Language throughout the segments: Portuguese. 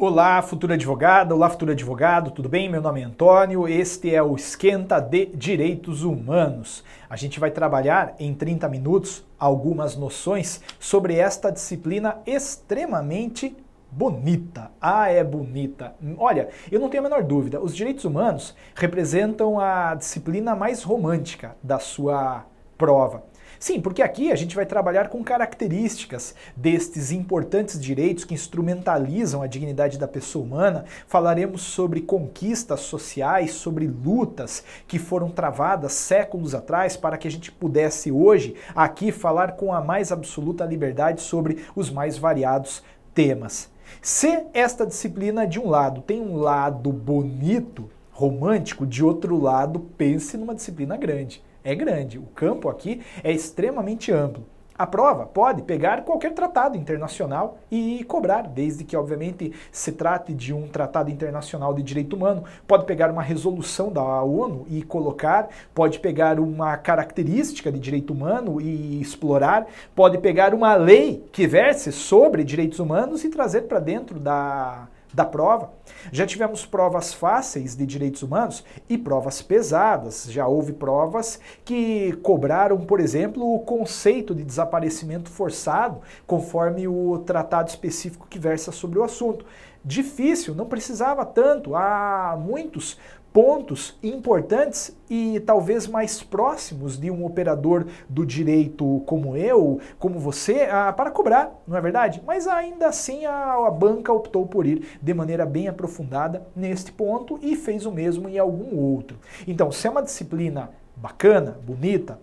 Olá, futura advogada, olá, futuro advogado, tudo bem? Meu nome é Antônio, este é o Esquenta de Direitos Humanos. A gente vai trabalhar em 30 minutos algumas noções sobre esta disciplina extremamente bonita. Ah, é bonita. Olha, eu não tenho a menor dúvida, os direitos humanos representam a disciplina mais romântica da sua prova. Sim, porque aqui a gente vai trabalhar com características destes importantes direitos que instrumentalizam a dignidade da pessoa humana. Falaremos sobre conquistas sociais, sobre lutas que foram travadas séculos atrás para que a gente pudesse hoje aqui falar com a mais absoluta liberdade sobre os mais variados temas. Se esta disciplina de um lado tem um lado bonito, romântico, de outro lado, pense numa disciplina grande. É grande, o campo aqui é extremamente amplo. A prova pode pegar qualquer tratado internacional e cobrar, desde que, obviamente, se trate de um tratado internacional de direito humano. Pode pegar uma resolução da ONU e colocar, pode pegar uma característica de direito humano e explorar, pode pegar uma lei que verse sobre direitos humanos e trazer para dentro da prova. Já tivemos provas fáceis de direitos humanos e provas pesadas. Já houve provas que cobraram, por exemplo, o conceito de desaparecimento forçado, conforme o tratado específico que versa sobre o assunto. Difícil, não precisava tanto. Há muitos pontos importantes e talvez mais próximos de um operador do direito como eu, como você, para cobrar, não é verdade? Mas ainda assim a banca optou por ir de maneira bem aprofundada neste ponto e fez o mesmo em algum outro. Então, se é uma disciplina bacana, bonita,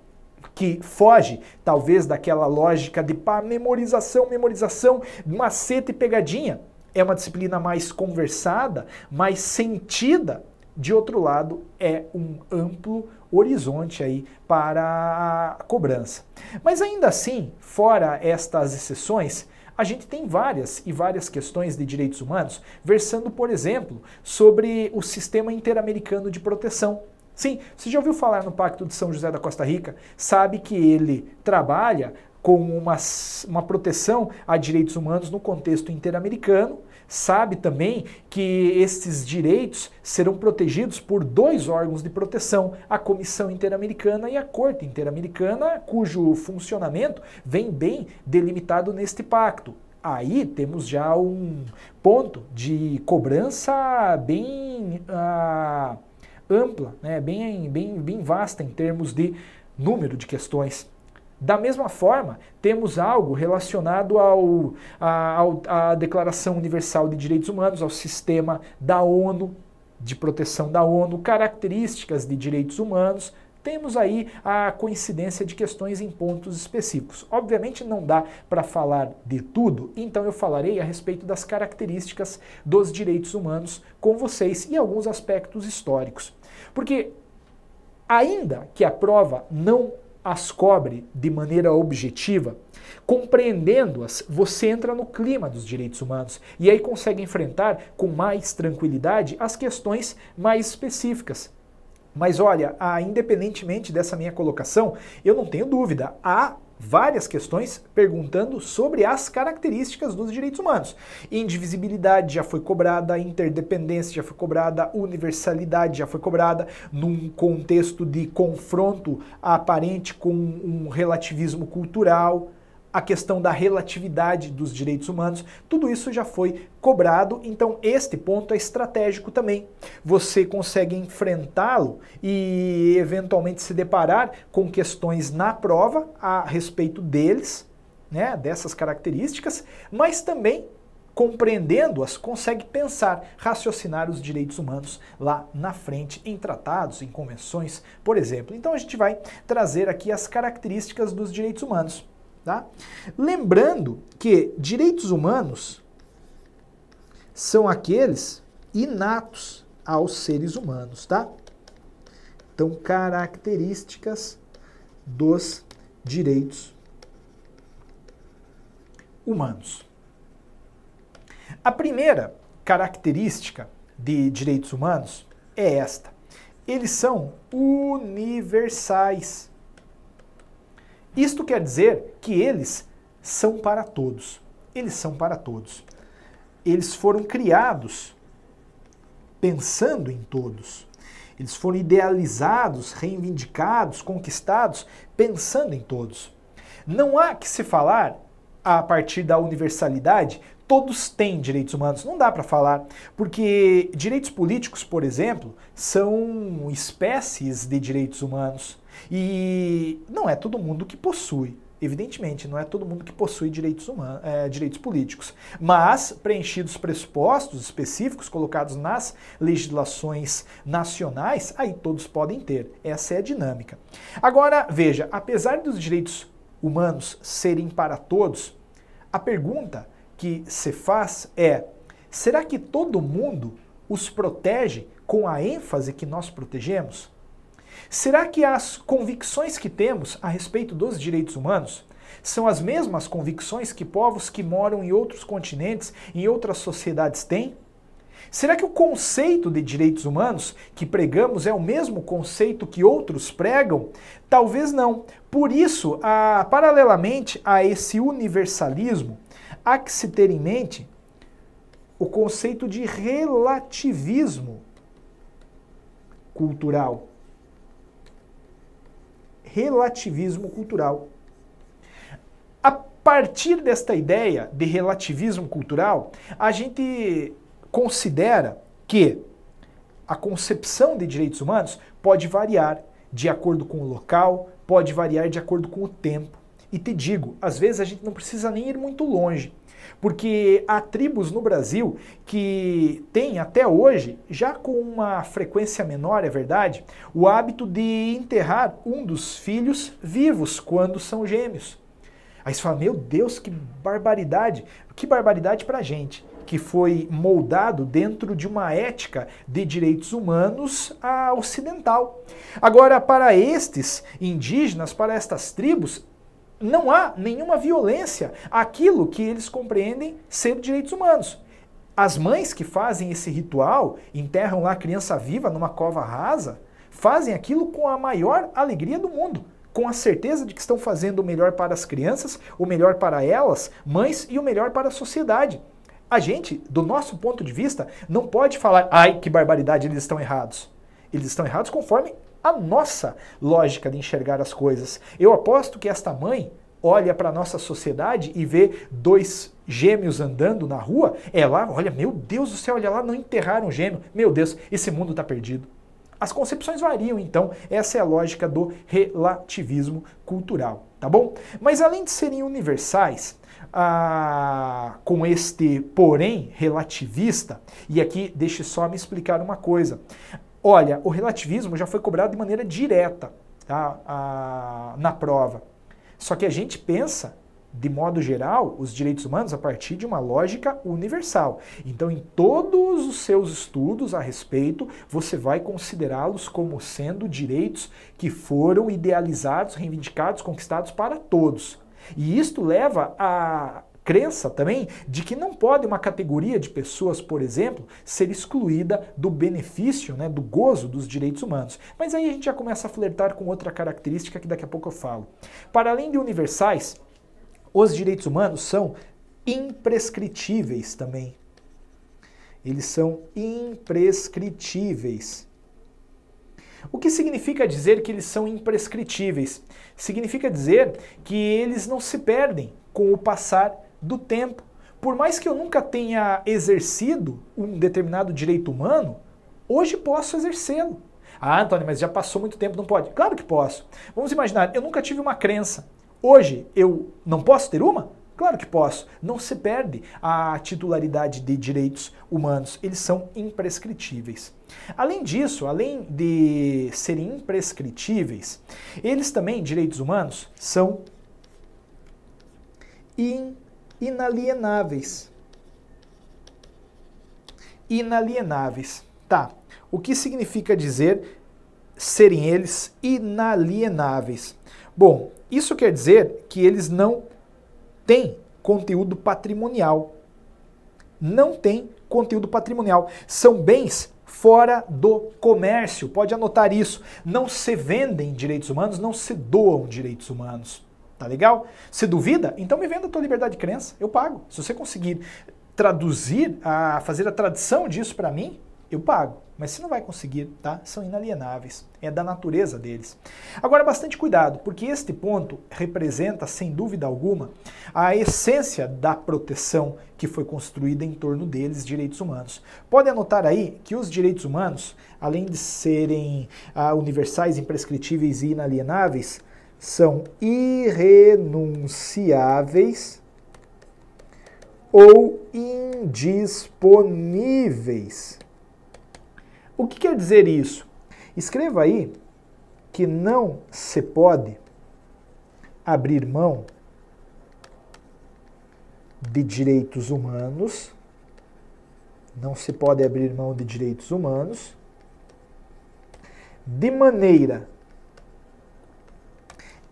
que foge talvez daquela lógica de memorização, macete e pegadinha, é uma disciplina mais conversada, mais sentida. De outro lado, é um amplo horizonte aí para a cobrança. Mas ainda assim, fora estas exceções, a gente tem várias questões de direitos humanos, versando, por exemplo, sobre o Sistema Interamericano de Proteção. Sim, você já ouviu falar no Pacto de São José da Costa Rica? Sabe que ele trabalha com uma proteção a direitos humanos no contexto interamericano. Sabe também que esses direitos serão protegidos por dois órgãos de proteção, a Comissão Interamericana e a Corte Interamericana, cujo funcionamento vem bem delimitado neste pacto. Aí temos já um ponto de cobrança bem ampla, né? bem vasta em termos de número de questões. Da mesma forma, temos algo relacionado à Declaração Universal de Direitos Humanos, ao sistema da ONU, de proteção da ONU, características de direitos humanos. Temos aí a coincidência de questões em pontos específicos. Obviamente não dá para falar de tudo, então eu falarei a respeito das características dos direitos humanos com vocês e alguns aspectos históricos. Porque ainda que a prova não as cobre de maneira objetiva, compreendendo-as, você entra no clima dos direitos humanos e aí consegue enfrentar com mais tranquilidade as questões mais específicas. Mas olha, independentemente dessa minha colocação, eu não tenho dúvida, há várias questões perguntando sobre as características dos direitos humanos. Indivisibilidade já foi cobrada, interdependência já foi cobrada, universalidade já foi cobrada, num contexto de confronto aparente com um relativismo cultural, a questão da relatividade dos direitos humanos, tudo isso já foi cobrado, então este ponto é estratégico também. Você consegue enfrentá-lo e eventualmente se deparar com questões na prova a respeito deles, né, dessas características, mas também compreendendo-as, consegue pensar, raciocinar os direitos humanos lá na frente, em tratados, em convenções, por exemplo. Então a gente vai trazer aqui as características dos direitos humanos. Tá? Lembrando que direitos humanos são aqueles inatos aos seres humanos, tá? Então, características dos direitos humanos. A primeira característica de direitos humanos é esta. Eles são universais. Isto quer dizer que eles são para todos. Eles são para todos. eles foram criados pensando em todos. Eles foram idealizados, reivindicados, conquistados, pensando em todos. Não há que se falar, a partir da universalidade, todos têm direitos humanos. Não dá para falar, porque direitos políticos, por exemplo, são espécies de direitos humanos. E não é todo mundo que possui. Evidentemente, não é todo mundo que possui direitos humanos, direitos políticos, mas preenchidos pressupostos específicos colocados nas legislações nacionais, aí todos podem ter. Essa é a dinâmica. Agora, veja, apesar dos direitos humanos serem para todos, a pergunta que se faz é: será que todo mundo os protege com a ênfase que nós protegemos? Será que as convicções que temos a respeito dos direitos humanos são as mesmas convicções que povos que moram em outros continentes, em outras sociedades têm? Será que o conceito de direitos humanos que pregamos é o mesmo conceito que outros pregam? Talvez não. Por isso, paralelamente a esse universalismo, há que se ter em mente o conceito de relativismo cultural. Relativismo cultural. A partir desta ideia de relativismo cultural, a gente considera que a concepção de direitos humanos pode variar de acordo com o local, pode variar de acordo com o tempo. E te digo, às vezes a gente não precisa nem ir muito longe, porque há tribos no Brasil que têm até hoje, já com uma frequência menor, é verdade, o hábito de enterrar um dos filhos vivos quando são gêmeos. Aí você fala, meu Deus, que barbaridade pra gente, que foi moldado dentro de uma ética de direitos humanos ocidental. Agora, para estes indígenas, para estas tribos, não há nenhuma violência àquilo que eles compreendem ser direitos humanos. As mães que fazem esse ritual, enterram lá a criança viva numa cova rasa, fazem aquilo com a maior alegria do mundo, com a certeza de que estão fazendo o melhor para as crianças, o melhor para elas, mães, e o melhor para a sociedade. A gente, do nosso ponto de vista, não pode falar, ai, que barbaridade, eles estão errados. Eles estão errados conforme a nossa lógica de enxergar as coisas. Eu aposto que esta mãe olha para a nossa sociedade e vê dois gêmeos andando na rua, ela olha, meu Deus do céu, olha lá, não enterraram um gêmeo, meu Deus, esse mundo está perdido. As concepções variam, então, essa é a lógica do relativismo cultural, tá bom? Mas além de serem universais, com este porém relativista, e aqui deixe só me explicar uma coisa. Olha, o relativismo já foi cobrado de maneira direta, tá, na prova. Só que a gente pensa, de modo geral, os direitos humanos a partir de uma lógica universal. Então, em todos os seus estudos a respeito, você vai considerá-los como sendo direitos que foram idealizados, reivindicados, conquistados para todos. E isto leva a crença também de que não pode uma categoria de pessoas, por exemplo, ser excluída do benefício, né, do gozo dos direitos humanos. Mas aí a gente já começa a flertar com outra característica que daqui a pouco eu falo. Para além de universais, os direitos humanos são imprescritíveis também. Eles são imprescritíveis. O que significa dizer que eles são imprescritíveis? Significa dizer que eles não se perdem com o passar do tempo. Por mais que eu nunca tenha exercido um determinado direito humano, hoje posso exercê-lo. Ah, Antônio, mas já passou muito tempo, não pode? Claro que posso. Vamos imaginar, eu nunca tive uma crença. Hoje eu não posso ter uma? Claro que posso. Não se perde a titularidade de direitos humanos. Eles são imprescritíveis. Além disso, além de serem imprescritíveis, eles também, direitos humanos, são inalienáveis. Inalienáveis. Tá. O que significa dizer serem eles inalienáveis? Bom, isso quer dizer que eles não têm conteúdo patrimonial. Não tem conteúdo patrimonial. São bens fora do comércio. Pode anotar isso. Não se vendem direitos humanos, não se doam direitos humanos. Tá legal? Se duvida? Então me venda a tua liberdade de crença. Eu pago. Se você conseguir traduzir, a fazer a tradução disso para mim, eu pago. Mas você não vai conseguir, tá? São inalienáveis, é da natureza deles. Agora, bastante cuidado, porque este ponto representa, sem dúvida alguma, a essência da proteção que foi construída em torno deles, direitos humanos. Pode anotar aí que os direitos humanos, além de serem universais, imprescritíveis e inalienáveis, são irrenunciáveis ou indisponíveis. O que quer dizer isso? Escreva aí que não se pode abrir mão de direitos humanos, não se pode abrir mão de direitos humanos de maneira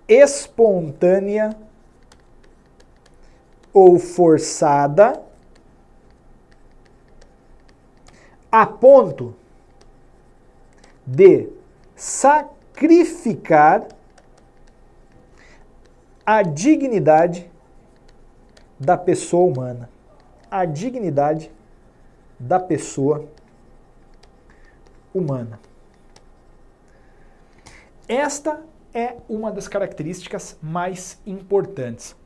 espontânea ou forçada a ponto de sacrificar a dignidade da pessoa humana. A dignidade da pessoa humana. Esta é uma das características mais importantes.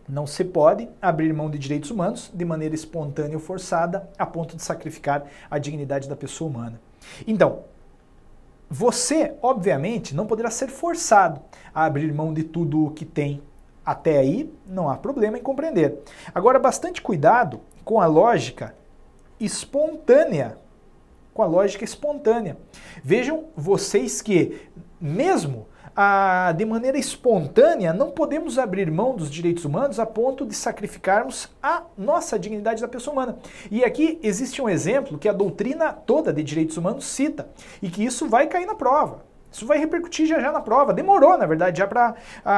Não se pode abrir mão de direitos humanos de maneira espontânea ou forçada a ponto de sacrificar a dignidade da pessoa humana. Então, você, obviamente, não poderá ser forçado a abrir mão de tudo o que tem. Até aí, não há problema em compreender. Agora, bastante cuidado com a lógica espontânea. Com a lógica espontânea. Vejam vocês que, mesmo de maneira espontânea, não podemos abrir mão dos direitos humanos a ponto de sacrificarmos a nossa dignidade da pessoa humana. E aqui existe um exemplo que a doutrina toda de direitos humanos cita, e que isso vai cair na prova. Isso vai repercutir já na prova. Demorou, na verdade, já para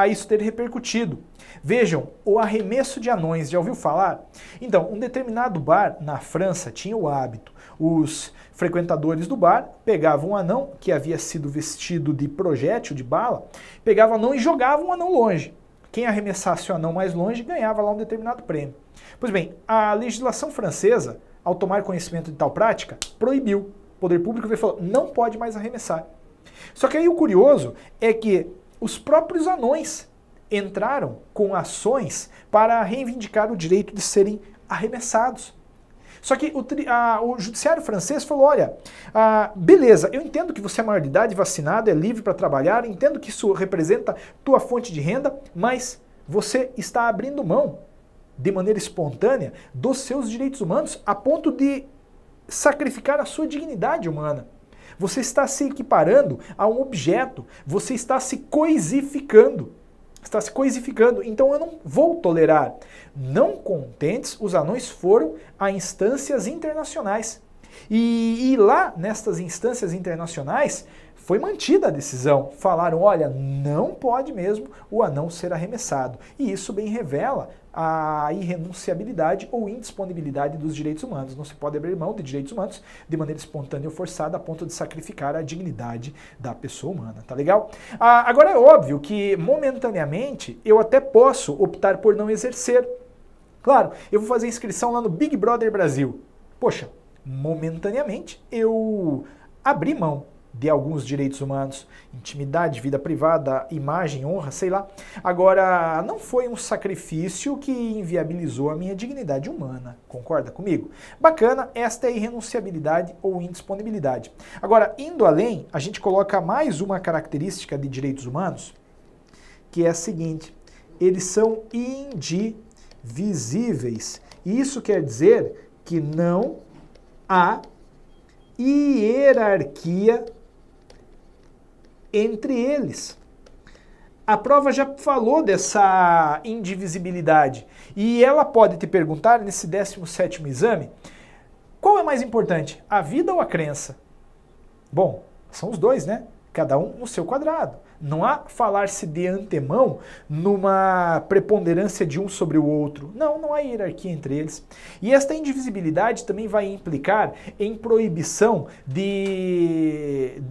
isso ter repercutido. Vejam, o arremesso de anões, já ouviu falar? Então, um determinado bar na França tinha o hábito. Os frequentadores do bar pegavam um anão que havia sido vestido de projétil, de bala, pegavam o anão e jogavam o anão longe. Quem arremessasse o anão mais longe ganhava lá um determinado prêmio. Pois bem, a legislação francesa, ao tomar conhecimento de tal prática, proibiu. O poder público veio e falou, não pode mais arremessar. Só que aí o curioso é que os próprios anões entraram com ações para reivindicar o direito de serem arremessados. Só que o judiciário francês falou, olha, beleza, eu entendo que você é maior de idade, vacinado, é livre para trabalhar, entendo que isso representa tua fonte de renda, mas você está abrindo mão, de maneira espontânea, dos seus direitos humanos a ponto de sacrificar a sua dignidade humana. Você está se equiparando a um objeto, você está se coisificando. Está se coisificando, então eu não vou tolerar. Não contentes, os anões foram a instâncias internacionais. E lá, nestas instâncias internacionais, foi mantida a decisão. Falaram, olha, não pode mesmo o anão ser arremessado. E isso bem revela a irrenunciabilidade ou indisponibilidade dos direitos humanos. Não se pode abrir mão de direitos humanos de maneira espontânea ou forçada a ponto de sacrificar a dignidade da pessoa humana, tá legal? Agora é óbvio que momentaneamente eu até posso optar por não exercer. Claro, eu vou fazer inscrição lá no Big Brother Brasil. Poxa, momentaneamente eu abri mão de alguns direitos humanos, intimidade, vida privada, imagem, honra, sei lá. Agora, não foi um sacrifício que inviabilizou a minha dignidade humana, concorda comigo? Bacana, esta é a irrenunciabilidade ou indisponibilidade. Agora, indo além, a gente coloca mais uma característica de direitos humanos, que é a seguinte, eles são indivisíveis. E isso quer dizer que não há hierarquia entre eles. A prova já falou dessa indivisibilidade e ela pode te perguntar nesse 17º exame, qual é mais importante, a vida ou a crença? Bom, são os dois, né? Cada um no seu quadrado. Não há falar-se de antemão numa preponderância de um sobre o outro. Não, não há hierarquia entre eles. E esta indivisibilidade também vai implicar em proibição de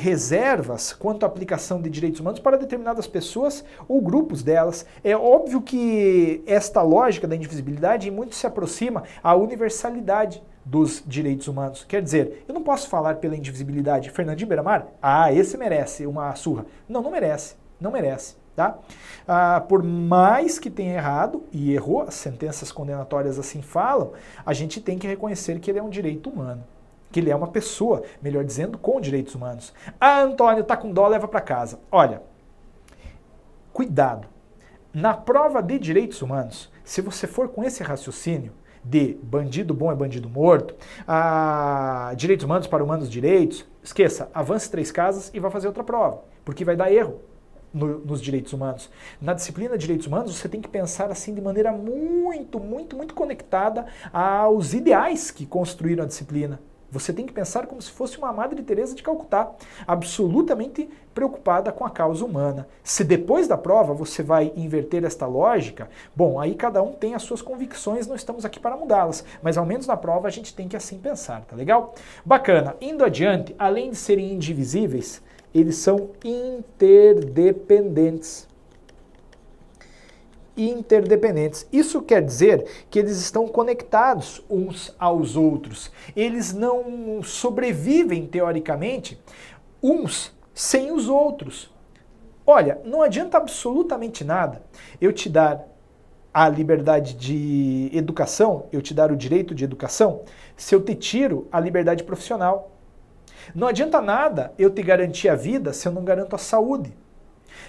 reservas quanto à aplicação de direitos humanos para determinadas pessoas ou grupos delas. É óbvio que esta lógica da indivisibilidade muito se aproxima à universalidade dos direitos humanos. Quer dizer, eu não posso falar pela indivisibilidade. Fernandinho Beiramar? Ah, esse merece uma surra. Não, não merece. Não merece. Tá? Por mais que tenha errado, e errou, as sentenças condenatórias assim falam, a gente tem que reconhecer que ele é um direito humano. Que ele é uma pessoa, melhor dizendo, com direitos humanos. Ah, Antônio, tá com dó, leva para casa. Olha, cuidado. Na prova de direitos humanos, se você for com esse raciocínio, de bandido bom é bandido morto, direitos humanos para humanos direitos, esqueça, avance 3 casas e vá fazer outra prova, porque vai dar erro nos direitos humanos. Na disciplina de direitos humanos, você tem que pensar assim de maneira muito conectada aos ideais que construíram a disciplina. Você tem que pensar como se fosse uma Madre Teresa de Calcutá, absolutamente preocupada com a causa humana. Se depois da prova você vai inverter esta lógica, bom, aí cada um tem as suas convicções, não estamos aqui para mudá-las, mas ao menos na prova a gente tem que assim pensar, tá legal? Bacana. Indo adiante, além de serem indivisíveis, eles são interdependentes. Interdependentes. Isso quer dizer que eles estão conectados uns aos outros. Eles não sobrevivem, teoricamente, uns sem os outros. Olha, não adianta absolutamente nada eu te dar a liberdade de educação, eu te dar o direito de educação, se eu te tiro a liberdade profissional. Não adianta nada eu te garantir a vida se eu não garanto a saúde.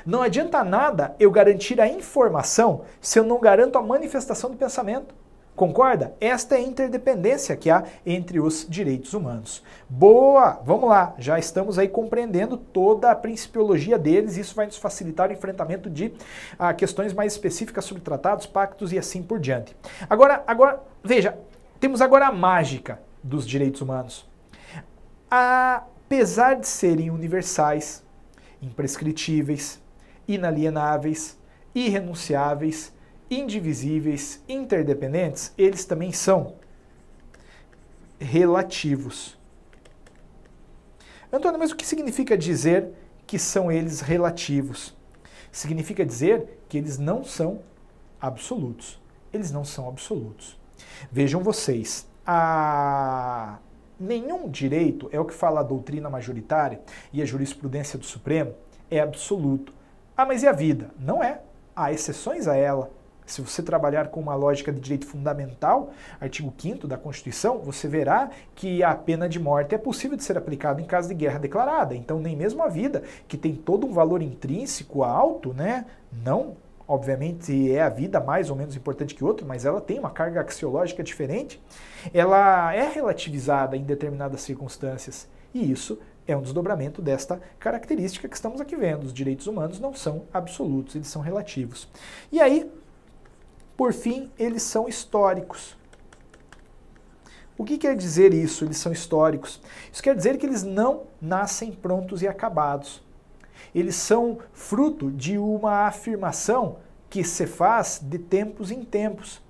Não adianta nada eu garantir a informação se eu não garanto a manifestação do pensamento. Concorda? Esta é a interdependência que há entre os direitos humanos. Boa! Vamos lá, já estamos aí compreendendo toda a principiologia deles, isso vai nos facilitar o enfrentamento de questões mais específicas sobre tratados, pactos e assim por diante. Agora, veja, temos agora a mágica dos direitos humanos. Apesar de serem universais, imprescritíveis, inalienáveis, irrenunciáveis, indivisíveis, interdependentes, eles também são relativos. Antônio, mas o que significa dizer que são eles relativos? Significa dizer que eles não são absolutos. Eles não são absolutos. Vejam vocês, nenhum direito, é o que fala a doutrina majoritária e a jurisprudência do Supremo, é absoluto. Ah, mas e a vida? Não é. Há exceções a ela. Se você trabalhar com uma lógica de direito fundamental, artigo 5º da Constituição, você verá que a pena de morte é possível de ser aplicada em caso de guerra declarada. Então, nem mesmo a vida, que tem todo um valor intrínseco alto, né? Não, obviamente, é a vida mais ou menos importante que outra, mas ela tem uma carga axiológica diferente. Ela é relativizada em determinadas circunstâncias. E isso é um desdobramento desta característica que estamos aqui vendo. Os direitos humanos não são absolutos, eles são relativos. E aí, por fim, eles são históricos. O que quer dizer isso? Eles são históricos. Isso quer dizer que eles não nascem prontos e acabados. Eles são fruto de uma afirmação que se faz de tempos em tempos.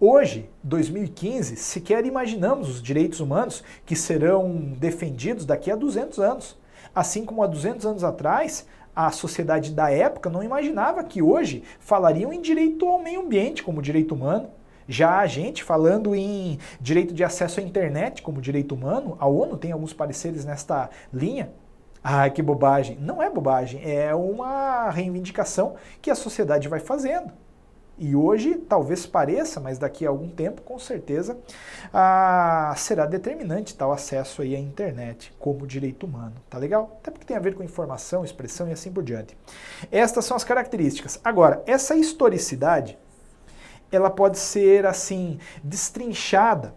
Hoje, 2015, sequer imaginamos os direitos humanos que serão defendidos daqui a 200 anos. Assim como há 200 anos atrás, a sociedade da época não imaginava que hoje falariam em direito ao meio ambiente como direito humano. Já a gente falando em direito de acesso à internet como direito humano, a ONU tem alguns pareceres nesta linha. Ai, que bobagem. Não é bobagem, é uma reivindicação que a sociedade vai fazendo. E hoje talvez pareça, mas daqui a algum tempo, com certeza, será determinante tal acesso aí à internet como direito humano. Tá legal? Até porque tem a ver com informação, expressão e assim por diante. Estas são as características. Agora, essa historicidade, ela pode ser, assim, destrinchada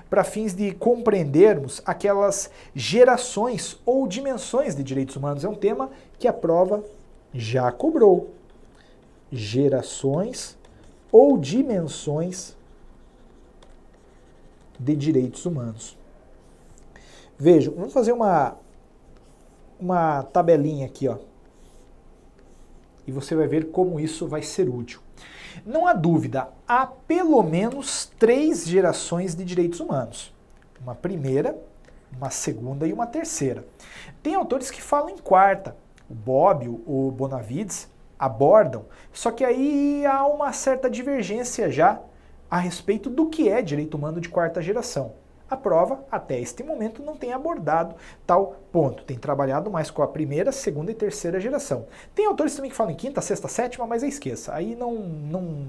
para fins de compreendermos aquelas gerações ou dimensões de direitos humanos. É um tema que a prova já cobrou. Gerações ou dimensões de direitos humanos. Vejam, vamos fazer uma tabelinha aqui, ó. e você vai ver como isso vai ser útil. Não há dúvida, há pelo menos 3 gerações de direitos humanos. Uma primeira, uma segunda e uma terceira. Tem autores que falam em quarta. O Bobbio, o Bonavides abordam, só que aí há uma certa divergência já a respeito do que é direito humano de quarta geração. A prova, até este momento, não tem abordado tal ponto. Tem trabalhado mais com a primeira, segunda e terceira geração. Tem autores também que falam em quinta, sexta, sétima, mas esqueça. Aí não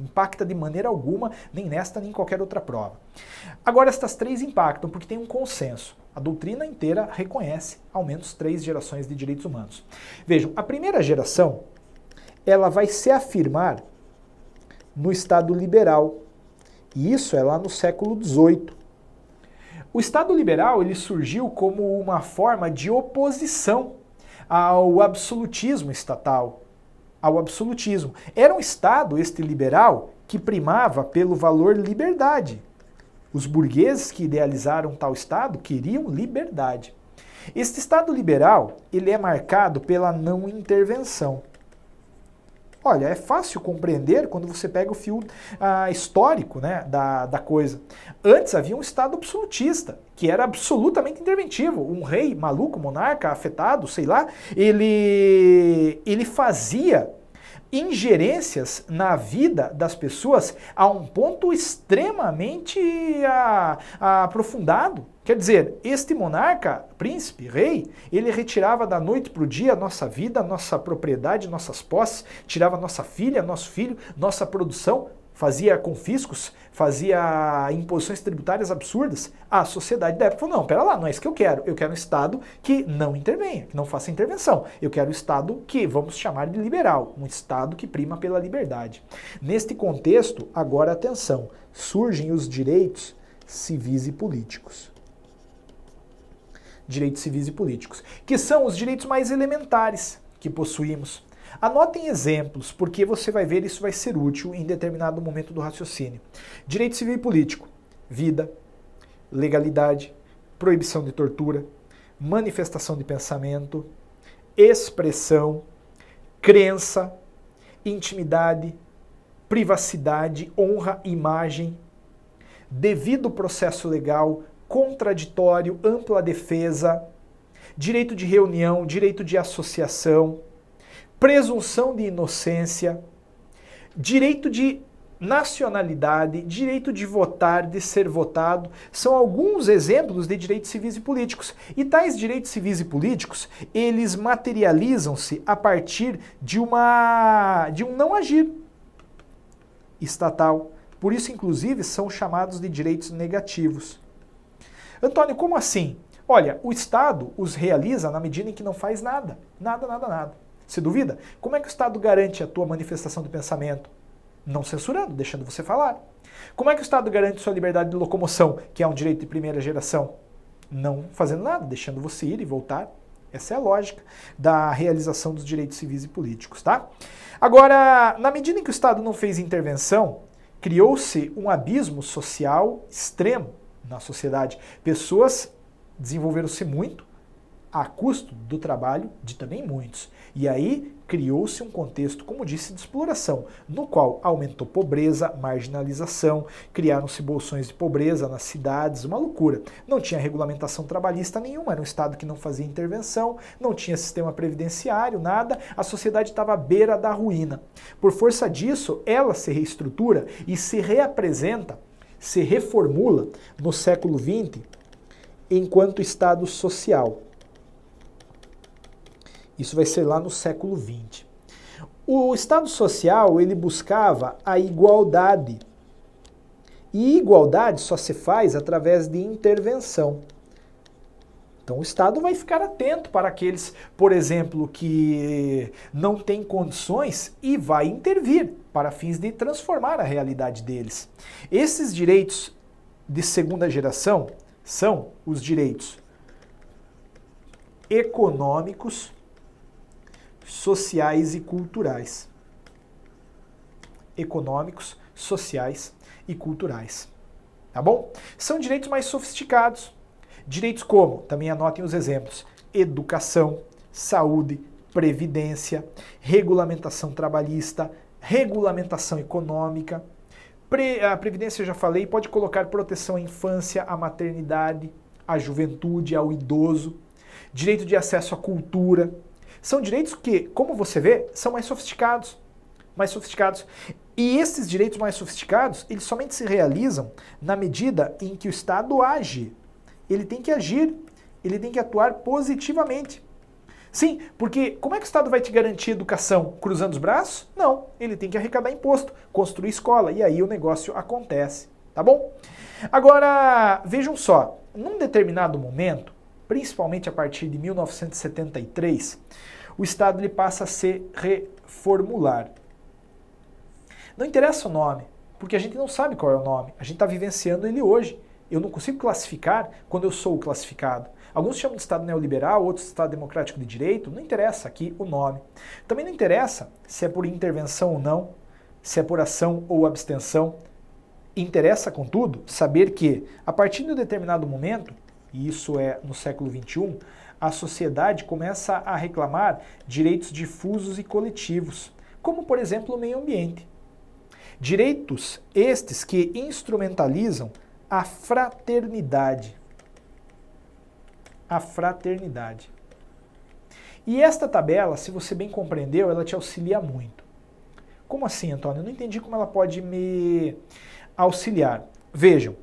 impacta de maneira alguma, nem nesta, nem em qualquer outra prova. Agora, estas 3 impactam porque tem um consenso. A doutrina inteira reconhece ao menos 3 gerações de direitos humanos. Vejam, a primeira geração, ela vai se afirmar no Estado liberal. E isso é lá no século XVIII. O Estado liberal ele surgiu como uma forma de oposição ao absolutismo estatal, ao absolutismo. Era um Estado, este liberal, que primava pelo valor liberdade. Os burgueses que idealizaram tal Estado queriam liberdade. Este Estado liberal ele é marcado pela não intervenção. Olha, é fácil compreender quando você pega o fio histórico, né, da coisa. Antes havia um Estado absolutista, que era absolutamente interventivo. Um rei maluco, monarca, afetado, sei lá, ele fazia ingerências na vida das pessoas a um ponto extremamente aprofundado. Quer dizer, este monarca, príncipe, rei, ele retirava da noite para o dia a nossa vida, a nossa propriedade, nossas posses, tirava nossa filha, nosso filho, nossa produção, fazia confiscos, fazia imposições tributárias absurdas. A sociedade da época falou, não, pera lá, não é isso que eu quero um Estado que não intervenha, que não faça intervenção. Eu quero um Estado que vamos chamar de liberal, um Estado que prima pela liberdade. Neste contexto, agora atenção, surgem os direitos civis e políticos. Direitos civis e políticos, que são os direitos mais elementares que possuímos. Anotem exemplos, porque você vai ver isso vai ser útil em determinado momento do raciocínio. Direito civil e político: vida, legalidade, proibição de tortura, manifestação de pensamento, expressão, crença, intimidade, privacidade, honra, imagem, devido processo legal, contraditório, ampla defesa, direito de reunião, direito de associação, presunção de inocência, direito de nacionalidade, direito de votar, de ser votado, são alguns exemplos de direitos civis e políticos. E tais direitos civis e políticos, eles materializam-se a partir de um não agir estatal. Por isso, inclusive, são chamados de direitos negativos. Antônio, como assim? Olha, o Estado os realiza na medida em que não faz nada. Nada. Você duvida? Como é que o Estado garante a tua manifestação de pensamento? Não censurando, deixando você falar. Como é que o Estado garante sua liberdade de locomoção, que é um direito de primeira geração? Não fazendo nada, deixando você ir e voltar. Essa é a lógica da realização dos direitos civis e políticos, tá? Agora, na medida em que o Estado não fez intervenção, criou-se um abismo social extremo na sociedade. Pessoas desenvolveram-se muito a custo do trabalho de também muitos. E aí criou-se um contexto, como disse, de exploração, no qual aumentou pobreza, marginalização, criaram-se bolsões de pobreza nas cidades, uma loucura. Não tinha regulamentação trabalhista nenhuma, era um Estado que não fazia intervenção, não tinha sistema previdenciário, nada, a sociedade estava à beira da ruína. Por força disso, ela se reestrutura e se reapresenta, se reformula no século XX enquanto Estado social. Isso vai ser lá no século XX. O Estado social, ele buscava a igualdade. E igualdade só se faz através de intervenção. Então o Estado vai ficar atento para aqueles, por exemplo, que não têm condições e vai intervir para fins de transformar a realidade deles. Esses direitos de segunda geração são os direitos econômicos, sociais e culturais. Econômicos, sociais e culturais. Tá bom? São direitos mais sofisticados. Direitos como, também anotem os exemplos, educação, saúde, previdência, regulamentação trabalhista, regulamentação econômica. A previdência, eu já falei, pode colocar proteção à infância, à maternidade, à juventude, ao idoso, direito de acesso à cultura. São direitos que, como você vê, são mais sofisticados. E esses direitos mais sofisticados, eles somente se realizam na medida em que o Estado age. Ele tem que agir, ele tem que atuar positivamente. Sim, porque como é que o Estado vai te garantir educação? Cruzando os braços? Não, ele tem que arrecadar imposto, construir escola, e aí o negócio acontece, tá bom? Agora, vejam só, num determinado momento, principalmente a partir de 1973, o Estado ele passa a se reformular. Não interessa o nome, porque a gente não sabe qual é o nome, a gente está vivenciando ele hoje. Eu não consigo classificar quando eu sou o classificado. Alguns chamam de Estado neoliberal, outros de Estado democrático de direito, não interessa aqui o nome. Também não interessa se é por intervenção ou não, se é por ação ou abstenção. Interessa, contudo, saber que, a partir de um determinado momento, e isso é no século XXI, a sociedade começa a reclamar direitos difusos e coletivos, como, por exemplo, o meio ambiente. Direitos estes que instrumentalizam a fraternidade. A fraternidade. E esta tabela, se você bem compreendeu, ela te auxilia muito. Como assim, Antônio? Eu não entendi como ela pode me auxiliar. Vejam,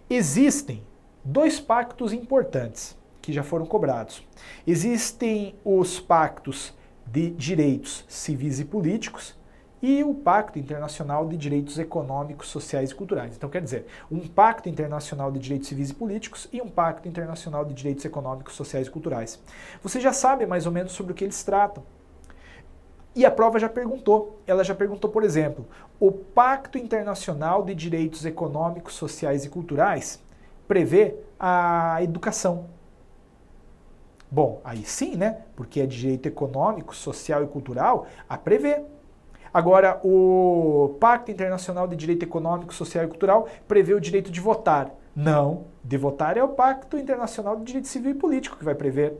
existem dois pactos importantes que já foram cobrados. Existem os pactos de direitos civis e políticos e o Pacto Internacional de Direitos Econômicos, Sociais e Culturais. Então, quer dizer, um Pacto Internacional de Direitos Civis e Políticos e um Pacto Internacional de Direitos Econômicos, Sociais e Culturais. Você já sabe mais ou menos sobre o que eles tratam. E a prova já perguntou. Ela já perguntou, por exemplo, o Pacto Internacional de Direitos Econômicos, Sociais e Culturais prevê a educação. Bom, aí sim, né? Porque é direito econômico, social e cultural a prever. Agora, o Pacto Internacional de Direito Econômico, Social e Cultural prevê o direito de votar. Não, de votar é o Pacto Internacional de Direito Civil e Político que vai prever.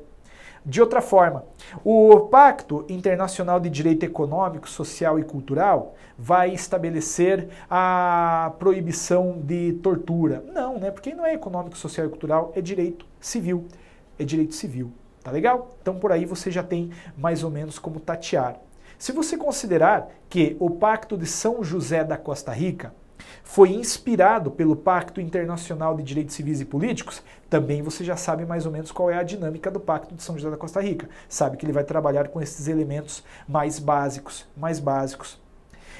De outra forma, o Pacto Internacional de Direito Econômico, Social e Cultural vai estabelecer a proibição de tortura. Não, né? Porque não é econômico, social e cultural, é direito civil. É direito civil. Tá legal? Então por aí você já tem mais ou menos como tatear. Se você considerar que o Pacto de São José da Costa Rica foi inspirado pelo Pacto Internacional de Direitos Civis e Políticos, também você já sabe mais ou menos qual é a dinâmica do Pacto de São José da Costa Rica. Sabe que ele vai trabalhar com esses elementos mais básicos.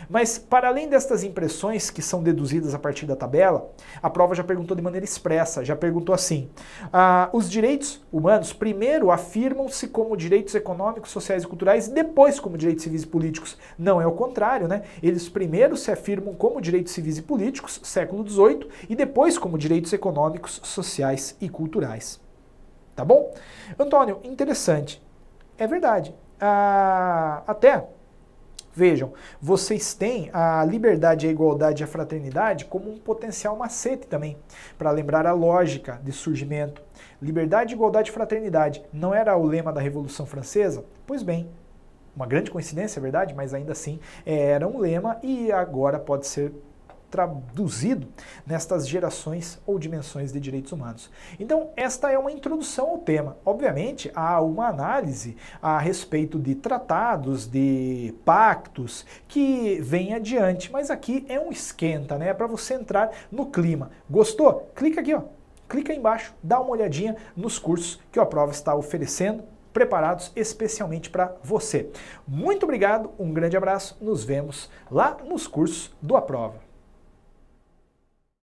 Mas, para além destas impressões que são deduzidas a partir da tabela, a prova já perguntou de maneira expressa, já perguntou assim, os direitos humanos primeiro afirmam-se como direitos econômicos, sociais e culturais, depois como direitos civis e políticos. Não é o contrário, né? Eles primeiro se afirmam como direitos civis e políticos, século XVIII, e depois como direitos econômicos, sociais e culturais. Tá bom? Antônio, interessante. É verdade. Vejam, vocês têm a liberdade, a igualdade e a fraternidade como um potencial macete também, para lembrar a lógica de surgimento. Liberdade, igualdade e fraternidade não era o lema da Revolução Francesa? Pois bem, uma grande coincidência, é verdade, mas ainda assim era um lema e agora pode ser traduzido nestas gerações ou dimensões de direitos humanos. Então, esta é uma introdução ao tema. Obviamente, há uma análise a respeito de tratados, de pactos, que vem adiante, mas aqui é um esquenta, né? É para você entrar no clima. Gostou? Clica aqui, ó. Clica aí embaixo, dá uma olhadinha nos cursos que a prova está oferecendo, preparados especialmente para você. Muito obrigado, um grande abraço, nos vemos lá nos cursos do A Prova.